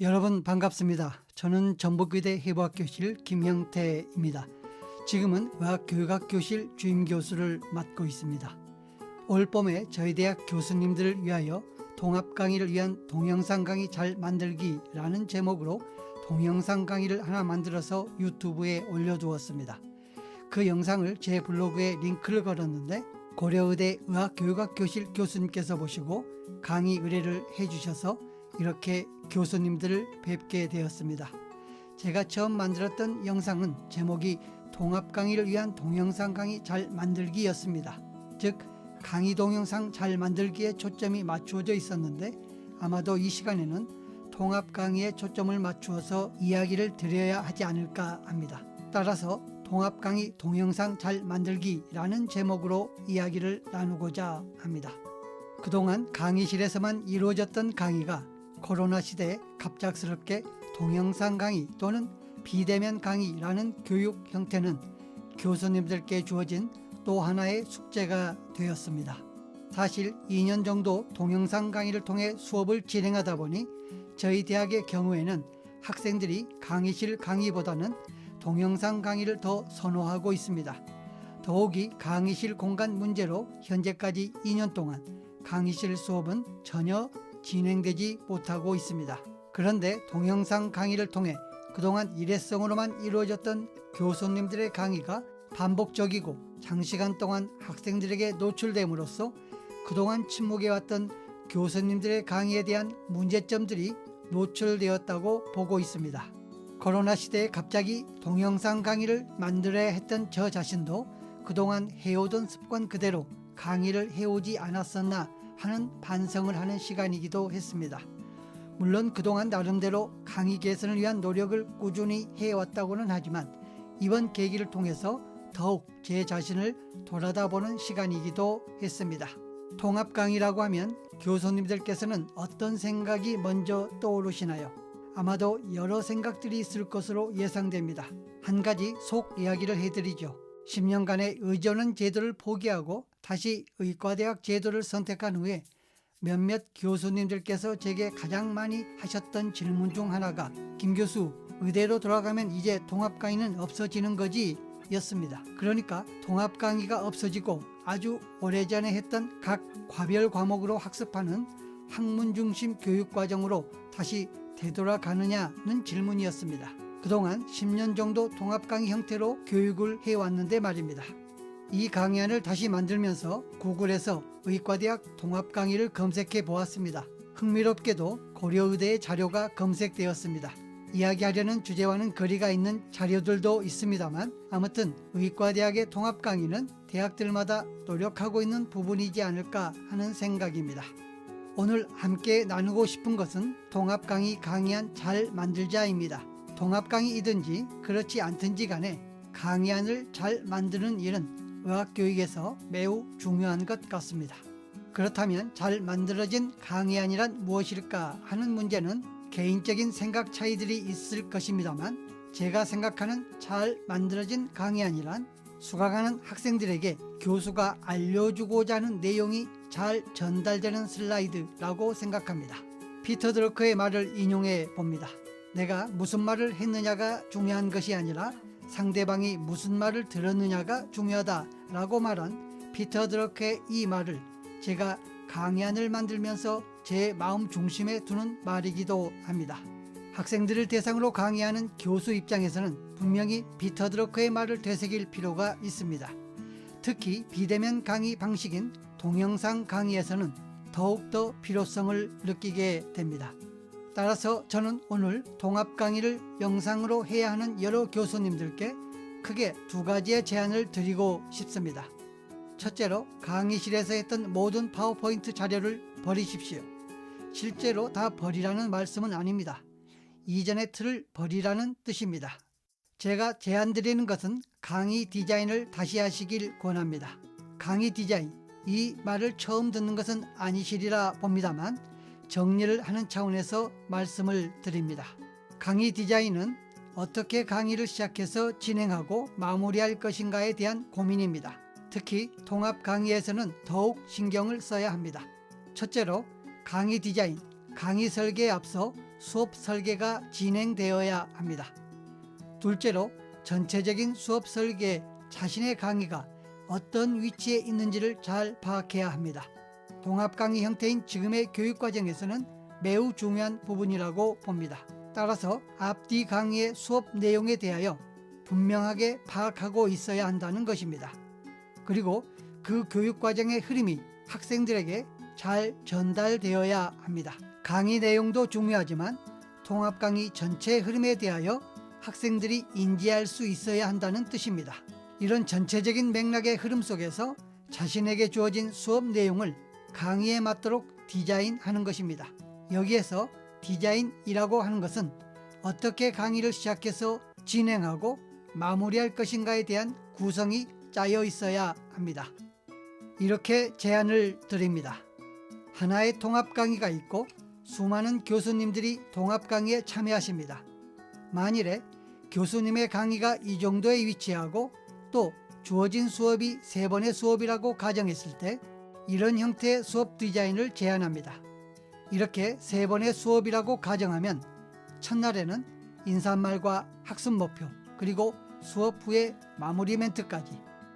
여러분 반갑습니다. 저는 전북의대 해부학교실 김형태입니다. 지금은 의학교육학교실 주임교수를 맡고 있습니다. 올 봄에 저희 대학 교수님들을 위하여 통합 강의를 위한 동영상 강의 잘 만들기라는 제목으로 동영상 강의를 하나 만들어서 유튜브에 올려두었습니다. 그 영상을 제 블로그에 링크를 걸었는데 고려의대 의학교육학교실 교수님께서 보시고 강의 의뢰를 해주셔서 이렇게 교수님들을 뵙게 되었습니다. 제가 처음 만들었던 영상은 제목이 통합 강의를 위한 동영상 강의 잘 만들기였습니다. 즉 강의 동영상 잘 만들기에 초점이 맞추어져 있었는데 아마도 이 시간에는 통합 강의에 초점을 맞추어서 이야기를 드려야 하지 않을까 합니다. 따라서 통합 강의 동영상 잘 만들기라는 제목으로 이야기를 나누고자 합니다. 그동안 강의실에서만 이루어졌던 강의가 코로나 시대에 갑작스럽게 동영상 강의 또는 비대면 강의라는 교육 형태는 교수님들께 주어진 또 하나의 숙제가 되었습니다. 사실 2년 정도 동영상 강의를 통해 수업을 진행하다 보니 저희 대학의 경우에는 학생들이 강의실 강의보다는 동영상 강의를 더 선호하고 있습니다. 더욱이 강의실 공간 문제로 현재까지 2년 동안 강의실 수업은 전혀 진행되지 못하고 있습니다. 그런데 동영상 강의를 통해 그동안 일회성으로만 이루어졌던 교수님들의 강의가 반복적이고 장시간 동안 학생들에게 노출됨으로써 그동안 침묵해왔던 교수님들의 강의에 대한 문제점들이 노출되었다고 보고 있습니다. 코로나 시대에 갑자기 동영상 강의를 만들어야 했던 저 자신도 그동안 해오던 습관 그대로 강의를 해오지 않았었나 하는 반성을 하는 시간이기도 했습니다. 물론 그동안 나름대로 강의 개선을 위한 노력을 꾸준히 해왔다고는 하지만 이번 계기를 통해서 더욱 제 자신을 돌아다보는 시간이기도 했습니다. 통합 강의라고 하면 교수님들께서는 어떤 생각이 먼저 떠오르시나요? 아마도 여러 생각들이 있을 것으로 예상됩니다. 한 가지 속 이야기를 해드리죠. 10년간의 의전원 제도를 포기하고 다시 의과대학 제도를 선택한 후에 몇몇 교수님들께서 제게 가장 많이 하셨던 질문 중 하나가 김 교수, 의대로 돌아가면 이제 통합 강의는 없어지는 거지? 였습니다. 그러니까 통합 강의가 없어지고 아주 오래전에 했던 각 과별 과목으로 학습하는 학문 중심 교육과정으로 다시 되돌아가느냐는 질문이었습니다. 그동안 10년 정도 통합 강의 형태로 교육을 해왔는데 말입니다. 이 강의안을 다시 만들면서 구글에서 의과대학 통합 강의를 검색해 보았습니다. 흥미롭게도 고려의대의 자료가 검색되었습니다. 이야기하려는 주제와는 거리가 있는 자료들도 있습니다만 아무튼 의과대학의 통합 강의는 대학들마다 노력하고 있는 부분이지 않을까 하는 생각입니다. 오늘 함께 나누고 싶은 것은 통합 강의 강의안 잘 만들자입니다. 통합 강의이든지 그렇지 않든지 간에 강의안을 잘 만드는 일은 의학교육에서 매우 중요한 것 같습니다. 그렇다면 잘 만들어진 강의안이란 무엇일까 하는 문제는 개인적인 생각 차이들이 있을 것입니다만 제가 생각하는 잘 만들어진 강의안이란 수강하는 학생들에게 교수가 알려주고자 하는 내용이 잘 전달되는 슬라이드라고 생각합니다. 피터 드러커의 말을 인용해 봅니다. 내가 무슨 말을 했느냐가 중요한 것이 아니라 상대방이 무슨 말을 들었느냐가 중요하다라고 말한 피터 드러커의 이 말을 제가 강의안을 만들면서 제 마음 중심에 두는 말이기도 합니다. 학생들을 대상으로 강의하는 교수 입장에서는 분명히 피터 드러커의 말을 되새길 필요가 있습니다. 특히 비대면 강의 방식인 동영상 강의에서는 더욱더 필요성을 느끼게 됩니다. 따라서 저는 오늘 통합 강의를 영상으로 해야 하는 여러 교수님들께 크게 두 가지의 제안을 드리고 싶습니다. 첫째로 강의실에서 했던 모든 파워포인트 자료를 버리십시오. 실제로 다 버리라는 말씀은 아닙니다. 이전의 틀을 버리라는 뜻입니다. 제가 제안 드리는 것은 강의 디자인을 다시 하시길 권합니다. 강의 디자인, 이 말을 처음 듣는 것은 아니시리라 봅니다만 정리를 하는 차원에서 말씀을 드립니다. 강의 디자인은 어떻게 강의를 시작해서 진행하고 마무리할 것인가에 대한 고민입니다. 특히 통합 강의에서는 더욱 신경을 써야 합니다. 첫째로 강의 디자인, 강의 설계에 앞서 수업 설계가 진행되어야 합니다. 둘째로 전체적인 수업 설계에 자신의 강의가 어떤 위치에 있는지를 잘 파악해야 합니다. 통합 강의 형태인 지금의 교육과정에서는 매우 중요한 부분이라고 봅니다. 따라서 앞뒤 강의의 수업 내용에 대하여 분명하게 파악하고 있어야 한다는 것입니다. 그리고 그 교육과정의 흐름이 학생들에게 잘 전달되어야 합니다. 강의 내용도 중요하지만 통합 강의 전체 흐름에 대하여 학생들이 인지할 수 있어야 한다는 뜻입니다. 이런 전체적인 맥락의 흐름 속에서 자신에게 주어진 수업 내용을 강의에 맞도록 디자인하는 것입니다. 여기에서 디자인이라고 하는 것은 어떻게 강의를 시작해서 진행하고 마무리할 것인가에 대한 구성이 짜여 있어야 합니다. 이렇게 제안을 드립니다. 하나의 통합 강의가 있고 수많은 교수님들이 통합 강의에 참여하십니다. 만일에 교수님의 강의가 이 정도에 위치하고 또 주어진 수업이 3번의 수업이라고 가정했을 때 이런 형태의 수업 디자인을 제안합니다. 이렇게 3번의 수업이라고 가정하면 첫날에는 인사말과 학습 목표 그리고 수업 후에 마무리 멘트까지,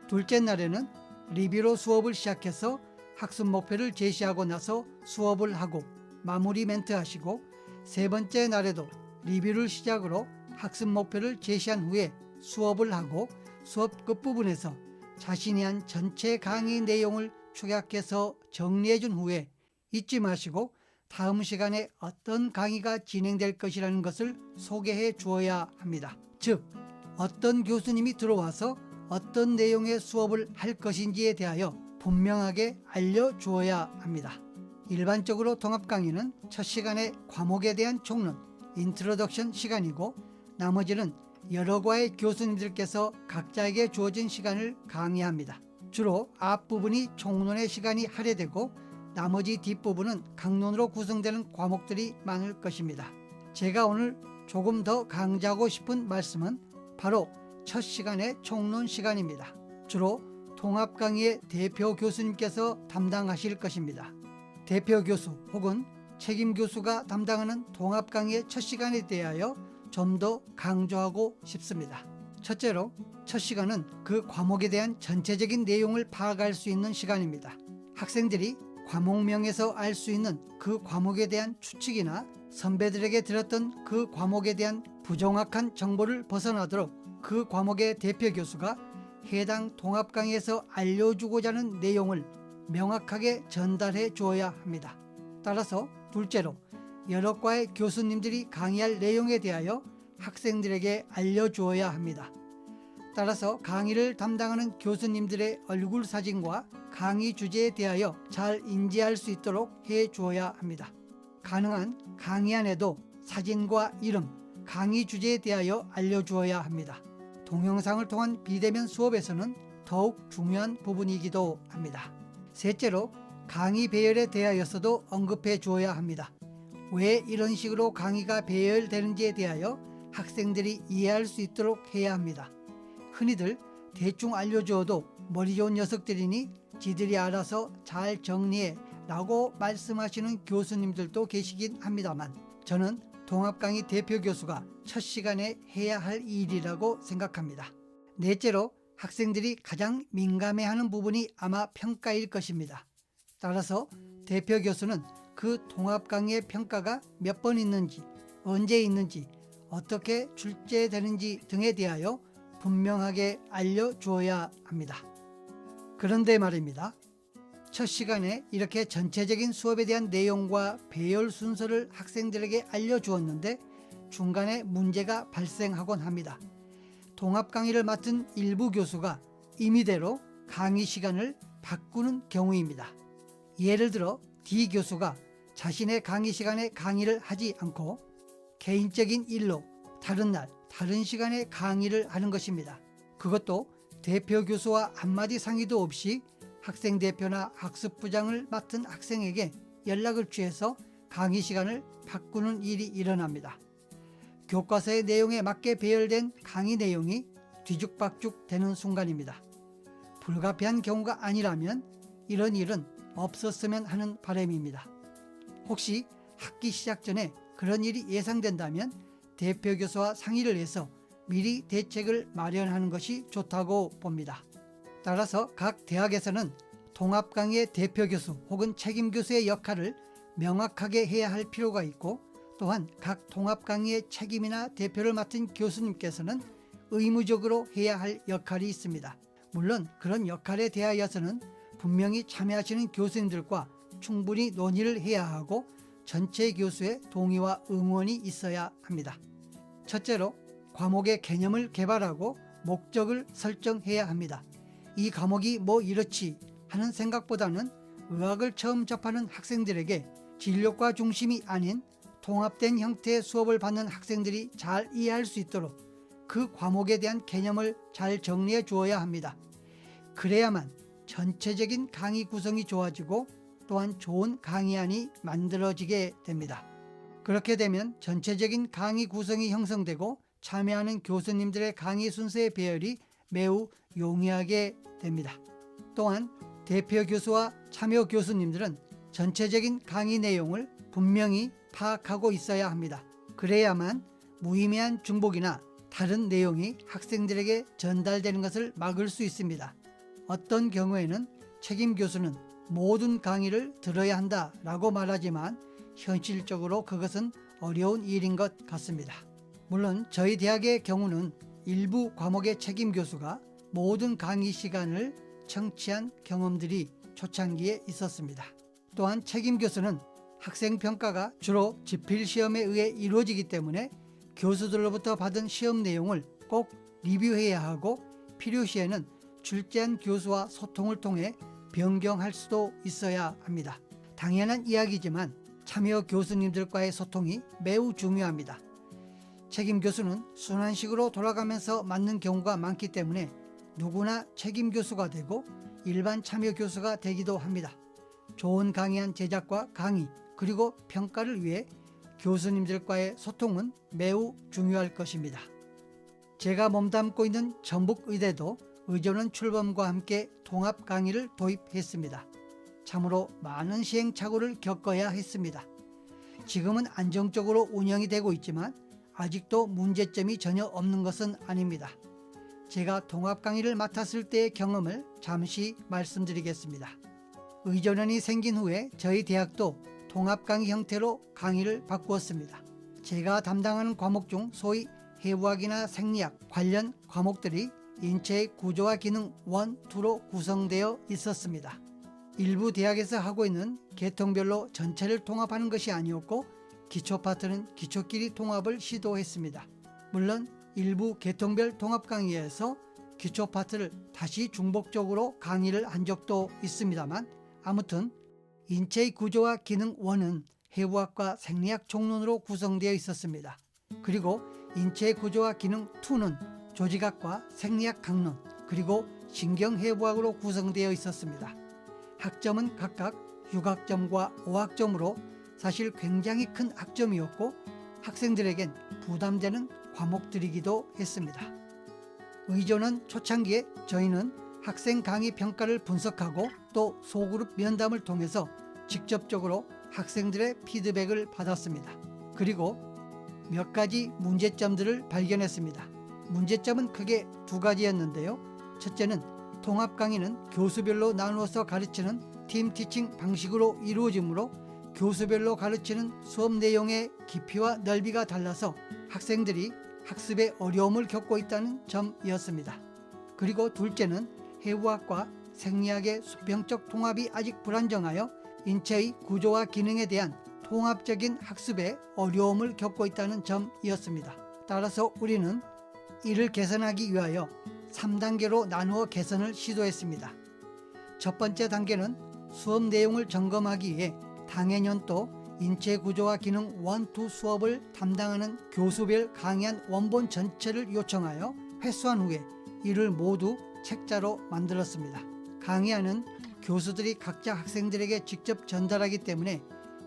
둘째 날에는 리뷰로 수업을 시작해서 학습 목표를 제시하고 나서 수업을 하고 마무리 멘트 하시고, 세 번째 날에도 리뷰를 시작으로 학습 목표를 제시한 후에 수업을 하고 수업 끝부분에서 자신이 한 전체 강의 내용을 축약해서 정리해 준 후에 잊지 마시고 다음 시간에 어떤 강의가 진행될 것이라는 것을 소개해 주어야 합니다. 즉, 어떤 교수님이 들어와서 어떤 내용의 수업을 할 것인지에 대하여 분명하게 알려주어야 합니다. 일반적으로 통합 강의는 첫 시간에 과목에 대한 총론, 인트로덕션 시간이고 나머지는 여러 과의 교수님들께서 각자에게 주어진 시간을 강의합니다. 주로 앞부분이 총론의 시간이 할애되고 나머지 뒷부분은 강론으로 구성되는 과목들이 많을 것입니다. 제가 오늘 조금 더 강조하고 싶은 말씀은 바로 첫 시간의 총론 시간입니다. 주로 통합 강의의 대표 교수님께서 담당하실 것입니다. 대표 교수 혹은 책임 교수가 담당하는 통합 강의의 첫 시간에 대하여 좀 더 강조하고 싶습니다. 첫째로, 첫 시간은 그 과목에 대한 전체적인 내용을 파악할 수 있는 시간입니다. 학생들이 과목명에서 알 수 있는 그 과목에 대한 추측이나 선배들에게 들었던 그 과목에 대한 부정확한 정보를 벗어나도록 그 과목의 대표 교수가 해당 통합 강의에서 알려주고자 하는 내용을 명확하게 전달해 주어야 합니다. 따라서 둘째로, 여러 과의 교수님들이 강의할 내용에 대하여 학생들에게 알려주어야 합니다. 따라서 강의를 담당하는 교수님들의 얼굴 사진과 강의 주제에 대하여 잘 인지할 수 있도록 해 주어야 합니다. 가능한 강의안에도 사진과 이름, 강의 주제에 대하여 알려주어야 합니다. 동영상을 통한 비대면 수업에서는 더욱 중요한 부분이기도 합니다. 셋째로, 강의 배열에 대하여서도 언급해 주어야 합니다. 왜 이런 식으로 강의가 배열되는지에 대하여 학생들이 이해할 수 있도록 해야 합니다. 흔히들 대충 알려주어도 머리 좋은 녀석들이니 지들이 알아서 잘 정리해 라고 말씀하시는 교수님들도 계시긴 합니다만, 저는 통합 강의 대표 교수가 첫 시간에 해야 할 일이라고 생각합니다. 넷째로, 학생들이 가장 민감해하는 부분이 아마 평가일 것입니다. 따라서 대표 교수는 그 통합 강의의 평가가 몇 번 있는지, 언제 있는지, 어떻게 출제되는지 등에 대하여 분명하게 알려주어야 합니다. 그런데 말입니다. 첫 시간에 이렇게 전체적인 수업에 대한 내용과 배열 순서를 학생들에게 알려주었는데 중간에 문제가 발생하곤 합니다. 통합 강의를 맡은 일부 교수가 임의대로 강의 시간을 바꾸는 경우입니다. 예를 들어 D 교수가 자신의 강의 시간에 강의를 하지 않고 개인적인 일로 다른 날, 다른 시간에 강의를 하는 것입니다. 그것도 대표 교수와 한마디 상의도 없이 학생 대표나 학습부장을 맡은 학생에게 연락을 취해서 강의 시간을 바꾸는 일이 일어납니다. 교과서의 내용에 맞게 배열된 강의 내용이 뒤죽박죽 되는 순간입니다. 불가피한 경우가 아니라면 이런 일은 없었으면 하는 바람입니다. 혹시 학기 시작 전에 그런 일이 예상된다면 대표 교수와 상의를 해서 미리 대책을 마련하는 것이 좋다고 봅니다. 따라서 각 대학에서는 통합 강의의 대표 교수 혹은 책임 교수의 역할을 명확하게 해야 할 필요가 있고, 또한 각 통합 강의의 책임이나 대표를 맡은 교수님께서는 의무적으로 해야 할 역할이 있습니다. 물론 그런 역할에 대하여서는 분명히 참여하시는 교수님들과 충분히 논의를 해야 하고 전체 교수의 동의와 응원이 있어야 합니다. 첫째로 과목의 개념을 개발하고 목적을 설정해야 합니다. 이 과목이 뭐 이렇지 하는 생각보다는 의학을 처음 접하는 학생들에게 진료과 중심이 아닌 통합된 형태의 수업을 받는 학생들이 잘 이해할 수 있도록 그 과목에 대한 개념을 잘 정리해 주어야 합니다. 그래야만 전체적인 강의 구성이 좋아지고 또한 좋은 강의안이 만들어지게 됩니다. 그렇게 되면 전체적인 강의 구성이 형성되고 참여하는 교수님들의 강의 순서의 배열이 매우 용이하게 됩니다. 또한 대표 교수와 참여 교수님들은 전체적인 강의 내용을 분명히 파악하고 있어야 합니다. 그래야만 무의미한 중복이나 다른 내용이 학생들에게 전달되는 것을 막을 수 있습니다. 어떤 경우에는 책임 교수는 모든 강의를 들어야 한다라고 말하지만 현실적으로 그것은 어려운 일인 것 같습니다. 물론 저희 대학의 경우는 일부 과목의 책임 교수가 모든 강의 시간을 청취한 경험들이 초창기에 있었습니다. 또한 책임 교수는 학생 평가가 주로 지필 시험에 의해 이루어지기 때문에 교수들로부터 받은 시험 내용을 꼭 리뷰해야 하고 필요시에는 출제한 교수와 소통을 통해 변경할 수도 있어야 합니다. 당연한 이야기지만 참여 교수님들과의 소통이 매우 중요합니다. 책임 교수는 순환식으로 돌아가면서 맡는 경우가 많기 때문에 누구나 책임 교수가 되고 일반 참여 교수가 되기도 합니다. 좋은 강의안 제작과 강의 그리고 평가를 위해 교수님들과의 소통은 매우 중요할 것입니다. 제가 몸담고 있는 전북의대도 의전원 출범과 함께 통합 강의를 도입했습니다. 참으로 많은 시행착오를 겪어야 했습니다. 지금은 안정적으로 운영이 되고 있지만 아직도 문제점이 전혀 없는 것은 아닙니다. 제가 통합 강의를 맡았을 때의 경험을 잠시 말씀드리겠습니다. 의전원이 생긴 후에 저희 대학도 통합 강의 형태로 강의를 바꾸었습니다. 제가 담당하는 과목 중 소위 해부학이나 생리학 관련 과목들이 인체의 구조와 기능 1, 2로 구성되어 있었습니다. 일부 대학에서 하고 있는 계통별로 전체를 통합하는 것이 아니었고 기초 파트는 기초끼리 통합을 시도했습니다. 물론 일부 계통별 통합 강의에서 기초 파트를 다시 중복적으로 강의를 한 적도 있습니다만 아무튼 인체의 구조와 기능 1은 해부학과 생리학 총론으로 구성되어 있었습니다. 그리고 인체의 구조와 기능 2는 조직학과 생리학 강론 그리고 신경해부학으로 구성되어 있었습니다. 학점은 각각 6학점과 5학점으로 사실 굉장히 큰 학점이었고 학생들에겐 부담되는 과목들이기도 했습니다. 의전원 초창기에 저희는 학생 강의 평가를 분석하고 또 소그룹 면담을 통해서 직접적으로 학생들의 피드백을 받았습니다. 그리고 몇 가지 문제점들을 발견했습니다. 문제점은 크게 두 가지였는데요. 첫째는 통합 강의는 교수별로 나누어서 가르치는 팀 티칭 방식으로 이루어지므로 교수별로 가르치는 수업 내용의 깊이와 넓이가 달라서 학생들이 학습에 어려움을 겪고 있다는 점이었습니다. 그리고 둘째는 해부학과 생리학의 수평적 통합이 아직 불안정하여 인체의 구조와 기능에 대한 통합적인 학습에 어려움을 겪고 있다는 점이었습니다. 따라서 우리는 이를 개선하기 위하여 3단계로 나누어 개선을 시도했습니다. 첫 번째 단계는 수업 내용을 점검하기 위해 당해년도 인체 구조와 기능 1, 2 수업을 담당하는 교수별 강의안 원본 전체를 요청하여 회수한 후에 이를 모두 책자로 만들었습니다. 강의안은 교수들이 각자 학생들에게 직접 전달하기 때문에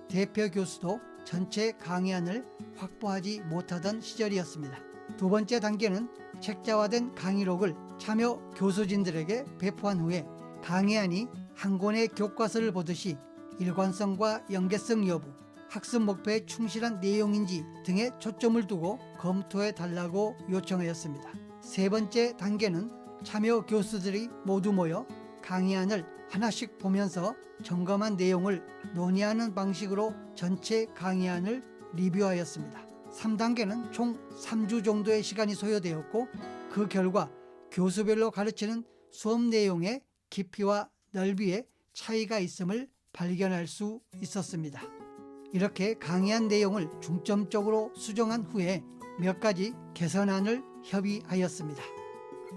대표 교수도 전체 강의안을 확보하지 못하던 시절이었습니다. 두 번째 단계는 책자화된 강의록을 참여 교수진들에게 배포한 후에 강의안이 한 권의 교과서를 보듯이 일관성과 연계성 여부, 학습 목표에 충실한 내용인지 등에 초점을 두고 검토해 달라고 요청하였습니다. 세 번째 단계는 참여 교수들이 모두 모여 강의안을 하나씩 보면서 점검한 내용을 논의하는 방식으로 전체 강의안을 리뷰하였습니다. 3단계는 총 3주 정도의 시간이 소요되었고 그 결과 교수별로 가르치는 수업 내용의 깊이와 넓이에 차이가 있음을 발견할 수 있었습니다. 이렇게 강의한 내용을 중점적으로 수정한 후에 몇 가지 개선안을 협의하였습니다.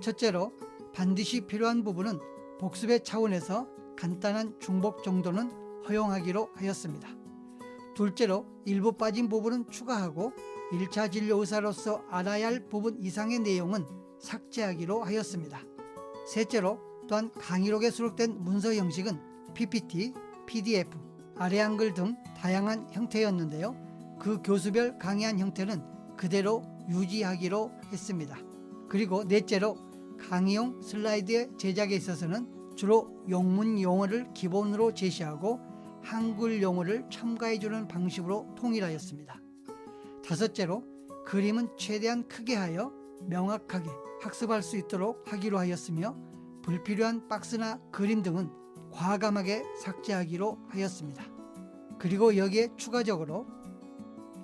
첫째로 반드시 필요한 부분은 복습의 차원에서 간단한 중복 정도는 허용하기로 하였습니다. 둘째로 일부 빠진 부분은 추가하고 1차 진료 의사로서 알아야 할 부분 이상의 내용은 삭제하기로 하였습니다. 셋째로 또한 강의록에 수록된 문서 형식은 PPT, PDF, 아래 한글 등 다양한 형태였는데요. 그 교수별 강의안 형태는 그대로 유지하기로 했습니다. 그리고 넷째로 강의용 슬라이드의 제작에 있어서는 주로 용문 용어를 기본으로 제시하고 한글 용어를 첨가해주는 방식으로 통일하였습니다. 다섯째로 그림은 최대한 크게 하여 명확하게 학습할 수 있도록 하기로 하였으며 불필요한 박스나 그림 등은 과감하게 삭제하기로 하였습니다. 그리고 여기에 추가적으로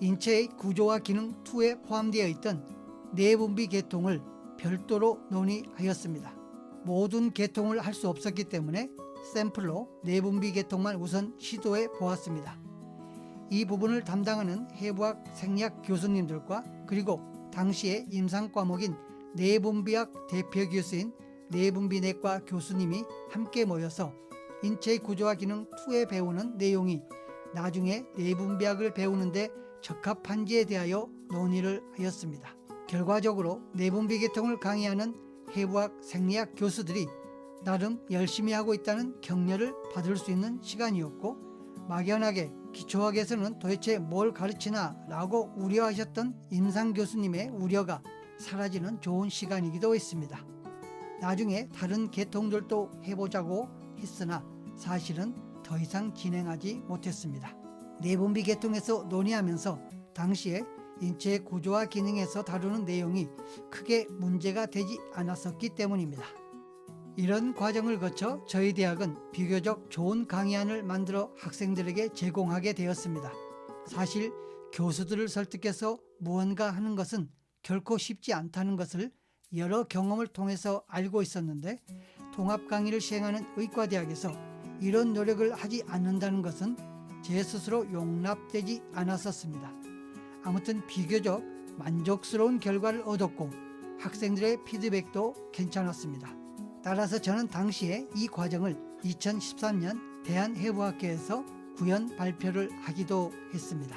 인체의 구조와 기능 2에 포함되어 있던 내분비 계통을 별도로 논의하였습니다. 모든 계통을 할 수 없었기 때문에 샘플로 내분비 계통만 우선 시도해 보았습니다. 이 부분을 담당하는 해부학 생리학 교수님들과 그리고 당시의 임상 과목인 내분비학 대표 교수인 내분비내과 교수님이 함께 모여서 인체의 구조와 기능 2에 배우는 내용이 나중에 내분비학을 배우는데 적합한지에 대하여 논의를 하였습니다. 결과적으로 내분비 계통을 강의하는 해부학 생리학 교수들이 나름 열심히 하고 있다는 격려를 받을 수 있는 시간이었고 막연하게 기초학에서는 도대체 뭘 가르치나 라고 우려하셨던 임상 교수님의 우려가 사라지는 좋은 시간이기도 했습니다. 나중에 다른 계통들도 해보자고 했으나 사실은 더 이상 진행하지 못했습니다. 내분비 계통에서 논의하면서 당시에 인체의 구조와 기능에서 다루는 내용이 크게 문제가 되지 않았었기 때문입니다. 이런 과정을 거쳐 저희 대학은 비교적 좋은 강의안을 만들어 학생들에게 제공하게 되었습니다. 사실 교수들을 설득해서 무언가 하는 것은 결코 쉽지 않다는 것을 여러 경험을 통해서 알고 있었는데 통합 강의를 시행하는 의과대학에서 이런 노력을 하지 않는다는 것은 제 스스로 용납되지 않았었습니다. 아무튼 비교적 만족스러운 결과를 얻었고 학생들의 피드백도 괜찮았습니다. 따라서 저는 당시에 이 과정을 2013년 대한해부학회에서 구현 발표를 하기도 했습니다.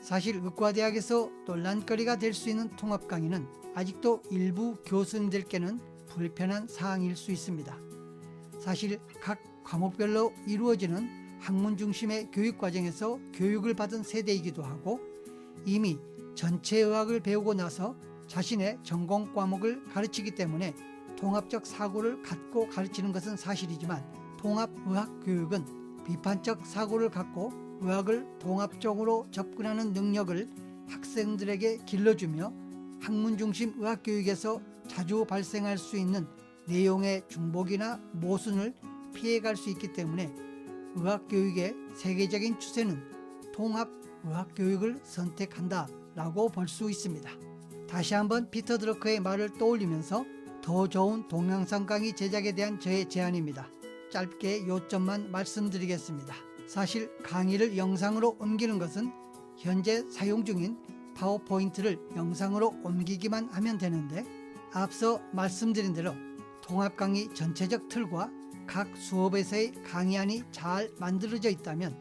사실 의과대학에서 논란거리가 될 수 있는 통합 강의는 아직도 일부 교수님들께는 불편한 사항일 수 있습니다. 사실 각 과목별로 이루어지는 학문 중심의 교육 과정에서 교육을 받은 세대이기도 하고 이미 전체 의학을 배우고 나서 자신의 전공 과목을 가르치기 때문에 통합적 사고를 갖고 가르치는 것은 사실이지만 통합의학 교육은 비판적 사고를 갖고 의학을 통합적으로 접근하는 능력을 학생들에게 길러주며 학문 중심 의학 교육에서 자주 발생할 수 있는 내용의 중복이나 모순을 피해갈 수 있기 때문에 의학 교육의 세계적인 추세는 통합 의학 교육을 선택한다라고 볼 수 있습니다. 다시 한번 피터 드러커의 말을 떠올리면서 더 좋은 동영상 강의 제작에 대한 저의 제안입니다. 짧게 요점만 말씀드리겠습니다. 사실 강의를 영상으로 옮기는 것은 현재 사용 중인 파워포인트를 영상으로 옮기기만 하면 되는데 앞서 말씀드린 대로 통합 강의 전체적 틀과 각 수업에서의 강의안이 잘 만들어져 있다면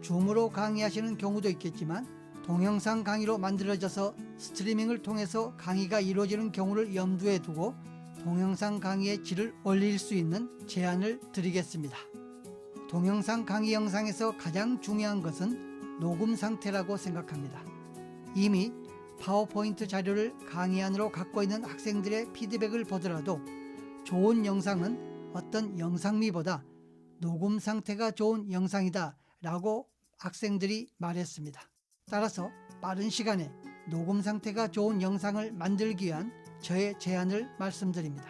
줌으로 강의하시는 경우도 있겠지만 동영상 강의로 만들어져서 스트리밍을 통해서 강의가 이루어지는 경우를 염두에 두고 동영상 강의의 질을 올릴 수 있는 제안을 드리겠습니다. 동영상 강의 영상에서 가장 중요한 것은 녹음 상태라고 생각합니다. 이미 파워포인트 자료를 강의안으로 갖고 있는 학생들의 피드백을 보더라도 좋은 영상은 어떤 영상미보다 녹음 상태가 좋은 영상이다 라고 학생들이 말했습니다. 따라서 빠른 시간에 녹음 상태가 좋은 영상을 만들기 위한 저의 제안을 말씀드립니다.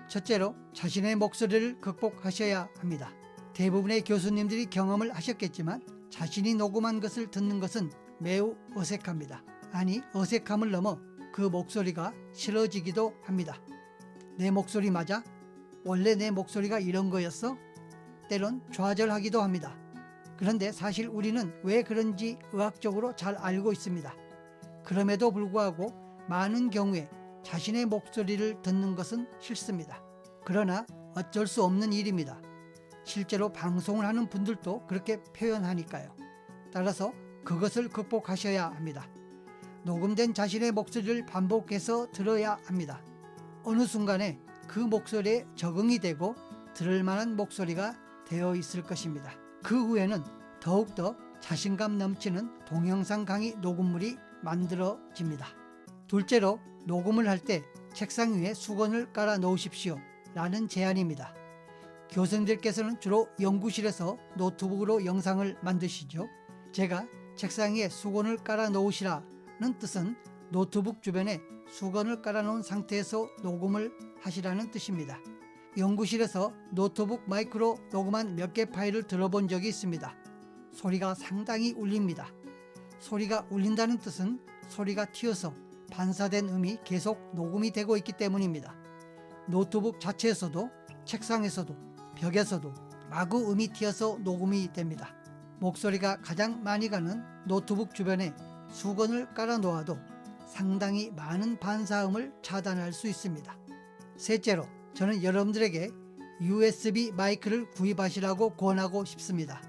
첫째로 자신의 목소리를 극복하셔야 합니다. 대부분의 교수님들이 경험을 하셨겠지만 자신이 녹음한 것을 듣는 것은 매우 어색합니다. 아니, 어색함을 넘어 그 목소리가 싫어지기도 합니다. 내 목소리 맞아? 원래 내 목소리가 이런 거였어? 때론 좌절하기도 합니다. 그런데 사실 우리는 왜 그런지 의학적으로 잘 알고 있습니다. 그럼에도 불구하고 많은 경우에 자신의 목소리를 듣는 것은 싫습니다. 그러나 어쩔 수 없는 일입니다. 실제로 방송을 하는 분들도 그렇게 표현하니까요. 따라서 그것을 극복하셔야 합니다. 녹음된 자신의 목소리를 반복해서 들어야 합니다. 어느 순간에 그 목소리에 적응이 되고 들을 만한 목소리가 되어 있을 것입니다. 그 후에는 더욱더 자신감 넘치는 동영상 강의 녹음물이 만들어집니다. 둘째로, 녹음을 할 때 책상 위에 수건을 깔아 놓으십시오 라는 제안입니다. 교수님들께서는 주로 연구실에서 노트북으로 영상을 만드시죠. 제가 책상 위에 수건을 깔아 놓으시라는 뜻은 노트북 주변에 수건을 깔아 놓은 상태에서 녹음을 하시라는 뜻입니다. 연구실에서 노트북 마이크로 녹음한 몇 개 파일을 들어본 적이 있습니다. 소리가 상당히 울립니다. 소리가 울린다는 뜻은 소리가 튀어서 반사된 음이 계속 녹음이 되고 있기 때문입니다. 노트북 자체에서도 책상에서도 벽에서도 마구 음이 튀어서 녹음이 됩니다. 목소리가 가장 많이 가는 노트북 주변에 수건을 깔아 놓아도 상당히 많은 반사음을 차단할 수 있습니다. 셋째로, 저는 여러분들에게 USB 마이크를 구입하시라고 권하고 싶습니다.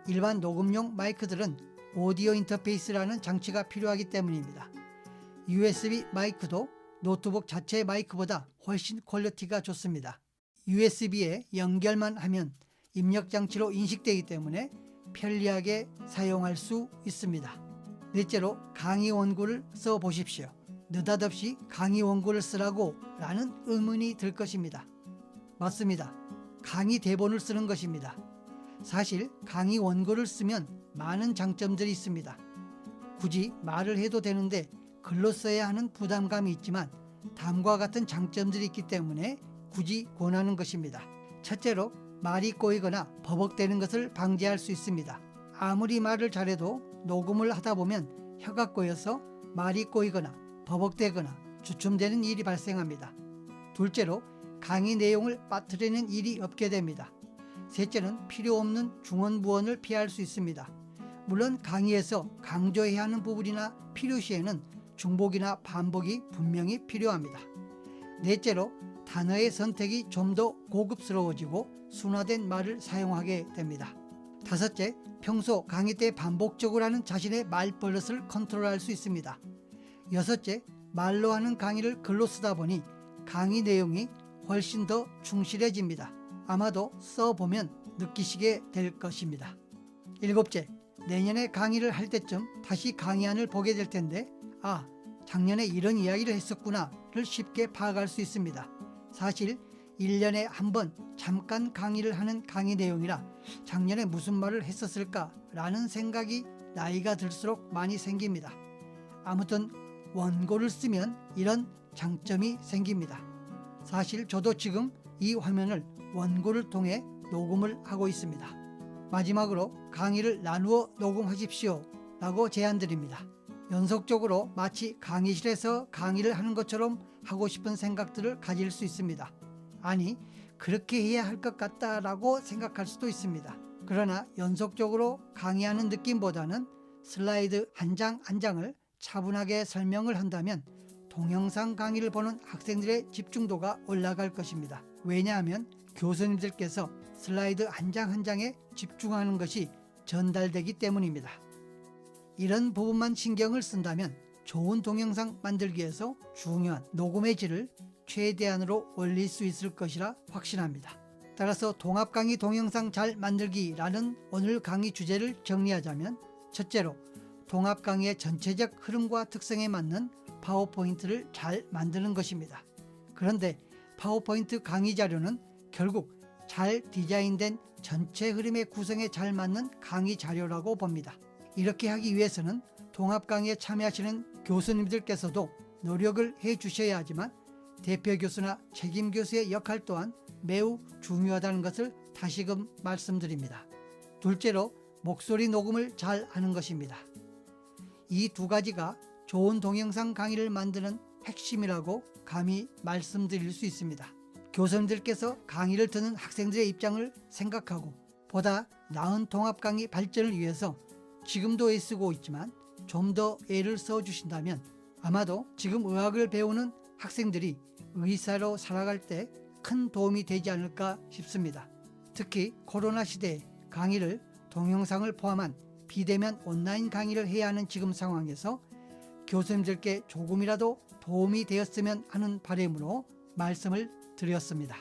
일반 녹음용 마이크들은 오디오 인터페이스라는 장치가 필요하기 때문입니다. USB 마이크도 노트북 자체 마이크보다 훨씬 퀄리티가 좋습니다. USB에 연결만 하면 입력 장치로 인식되기 때문에 편리하게 사용할 수 있습니다. 넷째로, 강의 원고를 써 보십시오. 느닷없이 강의 원고를 쓰라고 라는 의문이 들 것입니다. 맞습니다. 강의 대본을 쓰는 것입니다. 사실 강의 원고를 쓰면 많은 장점들이 있습니다. 굳이 말을 해도 되는데 글로 써야 하는 부담감이 있지만 다음과 같은 장점들이 있기 때문에 굳이 권하는 것입니다. 첫째로, 말이 꼬이거나 버벅대는 것을 방지할 수 있습니다. 아무리 말을 잘해도 녹음을 하다 보면 혀가 꼬여서 말이 꼬이거나 버벅대거나 주춤되는 일이 발생합니다. 둘째로, 강의 내용을 빠뜨리는 일이 없게 됩니다. 셋째는 필요 없는 중언부언을 피할 수 있습니다. 물론 강의에서 강조해야 하는 부분이나 필요시에는 중복이나 반복이 분명히 필요합니다. 넷째로, 단어의 선택이 좀 더 고급스러워지고 순화된 말을 사용하게 됩니다. 다섯째, 평소 강의 때 반복적으로 하는 자신의 말버릇을 컨트롤할 수 있습니다. 여섯째, 말로 하는 강의를 글로 쓰다 보니 강의 내용이 훨씬 더 충실해집니다. 아마도 써보면 느끼시게 될 것입니다. 일곱째, 내년에 강의를 할 때쯤 다시 강의안을 보게 될 텐데 작년에 이런 이야기를 했었구나를 쉽게 파악할 수 있습니다. 사실 1년에 한 번 잠깐 강의를 하는 강의 내용이라 작년에 무슨 말을 했었을까라는 생각이 나이가 들수록 많이 생깁니다. 아무튼 원고를 쓰면 이런 장점이 생깁니다. 사실 저도 지금 이 화면을 원고를 통해 녹음을 하고 있습니다. 마지막으로 강의를 나누어 녹음하십시오 라고 제안드립니다. 연속적으로 마치 강의실에서 강의를 하는 것처럼 하고 싶은 생각들을 가질 수 있습니다. 아니, 그렇게 해야 할 것 같다라고 생각할 수도 있습니다. 그러나 연속적으로 강의하는 느낌보다는 슬라이드 한 장 한 장을 차분하게 설명을 한다면 동영상 강의를 보는 학생들의 집중도가 올라갈 것입니다. 왜냐하면 교수님들께서 슬라이드 한 장 한 장에 집중하는 것이 전달되기 때문입니다. 이런 부분만 신경을 쓴다면 좋은 동영상 만들기 위해서 중요한 녹음의 질을 최대한으로 올릴 수 있을 것이라 확신합니다. 따라서 동합 강의 동영상 잘 만들기라는 오늘 강의 주제를 정리하자면, 첫째로 동합 강의의 전체적 흐름과 특성에 맞는 파워포인트를 잘 만드는 것입니다. 그런데 파워포인트 강의 자료는 결국 잘 디자인된 전체 흐름의 구성에 잘 맞는 강의 자료라고 봅니다. 이렇게 하기 위해서는 통합 강의에 참여하시는 교수님들께서도 노력을 해 주셔야 하지만 대표 교수나 책임 교수의 역할 또한 매우 중요하다는 것을 다시금 말씀드립니다. 둘째로 목소리 녹음을 잘 하는 것입니다. 이 두 가지가 좋은 동영상 강의를 만드는 핵심이라고 감히 말씀드릴 수 있습니다. 교수님들께서 강의를 듣는 학생들의 입장을 생각하고 보다 나은 통합 강의 발전을 위해서 지금도 애쓰고 있지만 좀 더 애를 써주신다면 아마도 지금 의학을 배우는 학생들이 의사로 살아갈 때 큰 도움이 되지 않을까 싶습니다. 특히 코로나 시대에 강의를 동영상을 포함한 비대면 온라인 강의를 해야 하는 지금 상황에서 교수님들께 조금이라도 도움이 되었으면 하는 바람으로 말씀을 드렸습니다.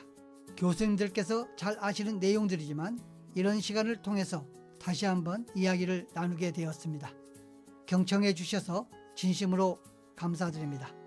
교수님들께서 잘 아시는 내용들이지만 이런 시간을 통해서 다시 한번 이야기를 나누게 되었습니다. 경청해 주셔서 진심으로 감사드립니다.